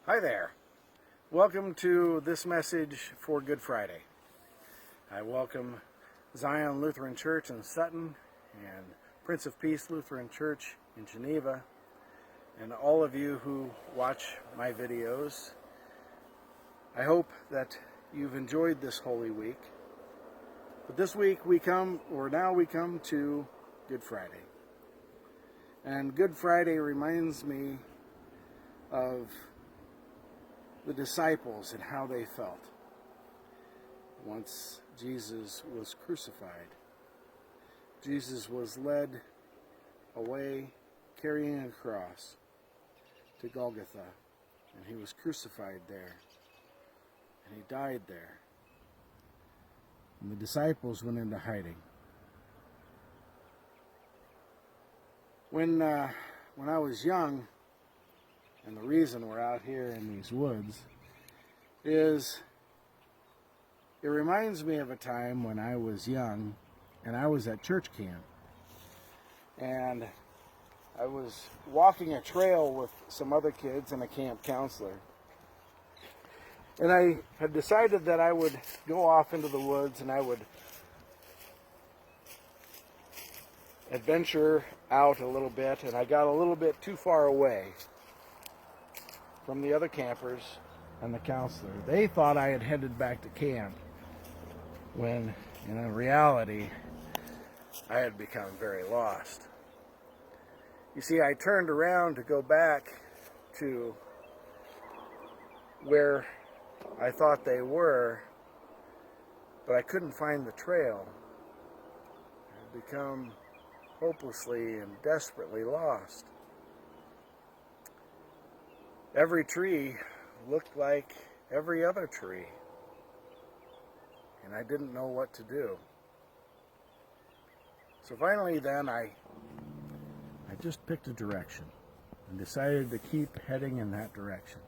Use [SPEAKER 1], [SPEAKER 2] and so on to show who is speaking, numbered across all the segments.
[SPEAKER 1] Hi there. Welcome to this message for Good Friday. I welcome Zion Lutheran Church in Sutton and Prince of Peace Lutheran Church in Geneva, and all of you who watch my videos. I hope that you've enjoyed this Holy Week. But this week we come to Good Friday. And Good Friday reminds me of the disciples and how they felt once Jesus was crucified. Jesus was led away carrying a cross to Golgotha, and he was crucified there, and he died there. And the disciples went into hiding. When I was young, and the reason we're out here in these woods is it reminds me of a time when I was young and I was at church camp. And I was walking a trail with some other kids and a camp counselor. And I had decided that I would go off into the woods and I would adventure out a little bit, and I got a little bit too far away from the other campers and the counselor. They thought I had headed back to camp when in reality I had become very lost. You see, I turned around to go back to where I thought they were, but I couldn't find the trail. I had become hopelessly and desperately lost. Every tree looked like every other tree, and I didn't know what to do. So finally then I just picked a direction and decided to keep heading in that direction.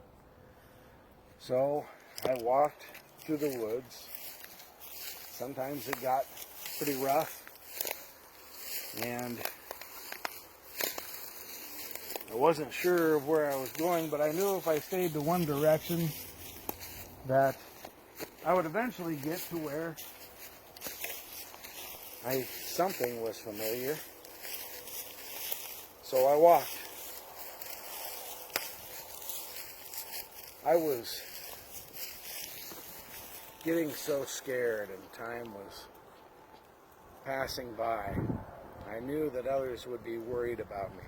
[SPEAKER 1] So I walked through the woods. Sometimes it got pretty rough, and I wasn't sure of where I was going, but I knew if I stayed to one direction that I would eventually get to where something was familiar. So I walked. I was getting so scared and time was passing by. I knew that others would be worried about me.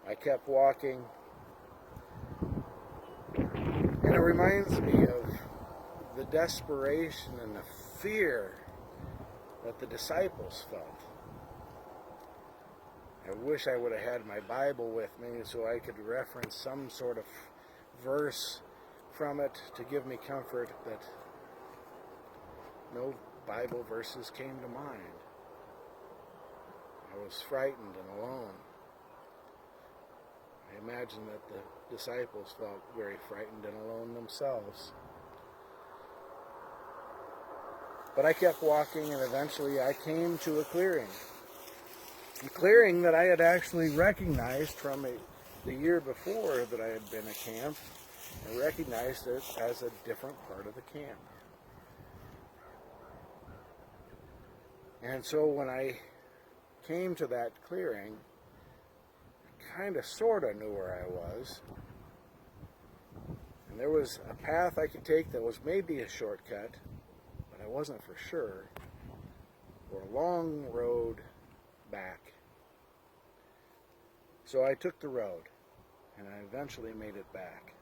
[SPEAKER 1] I kept walking, and it reminds me of the desperation and the fear that the disciples felt. I wish I would have had my Bible with me so I could reference some sort of verse from it to give me comfort, but no Bible verses came to mind. I was frightened and alone. I imagine that the disciples felt very frightened and alone themselves. But I kept walking, and eventually I came to a clearing that I had actually recognized from the year before that I had been at camp. I recognized it as a different part of the camp. And so when I came to that clearing, kind of sort of knew where I was, and there was a path I could take that was maybe a shortcut, but I wasn't for sure, or a long road back. So I took the road, and I eventually made it back.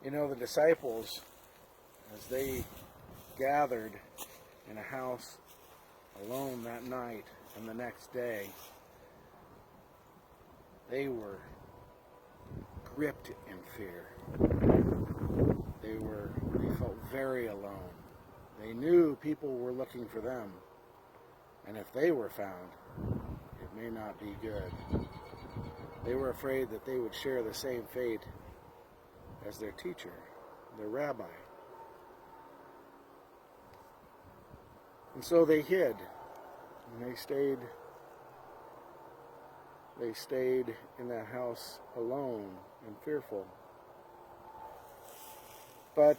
[SPEAKER 1] You know, the disciples, as they gathered in a house alone that night and the next day, they were gripped in fear. They felt very alone. They knew people were looking for them, and if they were found, it may not be good. They were afraid that they would share the same fate as their teacher, their rabbi. And so they hid, and they stayed they stayed in that house alone and fearful. But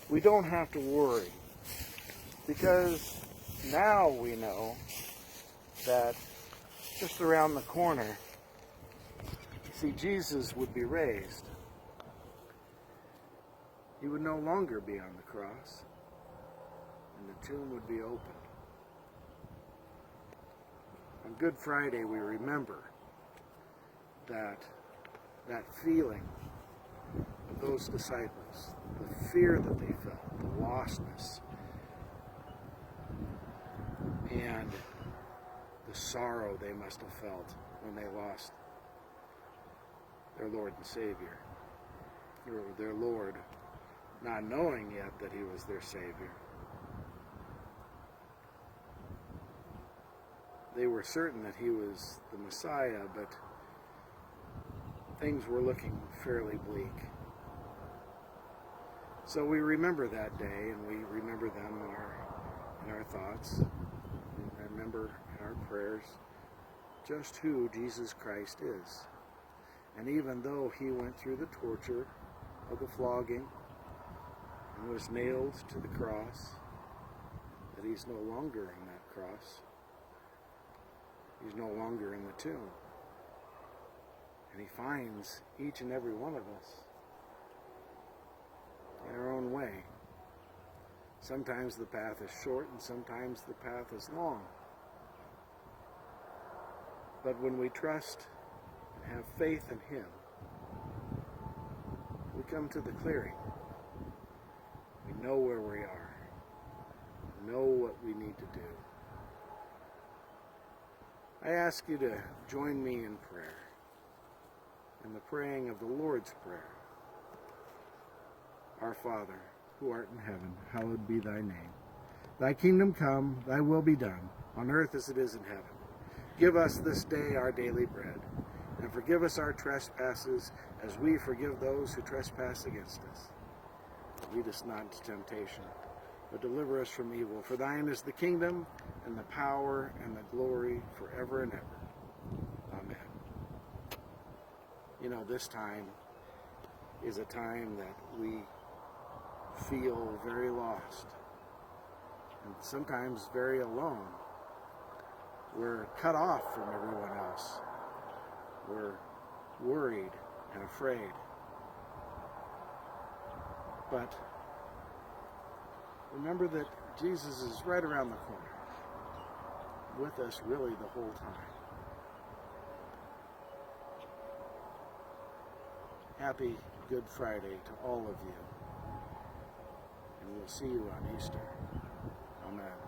[SPEAKER 1] we don't have to worry, because now we know that just around the corner, see, Jesus would be raised. He would no longer be on the cross, and the tomb would be opened. On Good Friday, we remember that feeling of those disciples, the fear that they felt, the lostness, and the sorrow they must have felt when they lost their Lord and Savior, or their Lord, not knowing yet that he was their Savior. They were certain that he was the Messiah, but things were looking fairly bleak. So we remember that day, and we remember them in our thoughts. We remember in our prayers just who Jesus Christ is. And even though he went through the torture of the flogging and was nailed to the cross, that he's no longer on that cross. He's no longer in the tomb. And he finds each and every one of us in our own way. Sometimes the path is short and sometimes the path is long. But when we trust and have faith in him, we come to the clearing. We know where we are. We know what we need to do. I ask you to join me in prayer, in the praying of the Lord's Prayer. Our Father, who art in heaven, hallowed be thy name. Thy kingdom come, thy will be done, on earth as it is in heaven. Give us this day our daily bread, and forgive us our trespasses as we forgive those who trespass against us. Lead us not into temptation, but deliver us from evil. For thine is the kingdom, and the power, and the glory, forever and ever. Amen. You know, this time is a time that we feel very lost, and sometimes very alone. We're cut off from everyone else. We're worried and afraid. But remember that Jesus is right around the corner, with us really the whole time. Happy Good Friday to all of you, and we'll see you on Easter. Amen.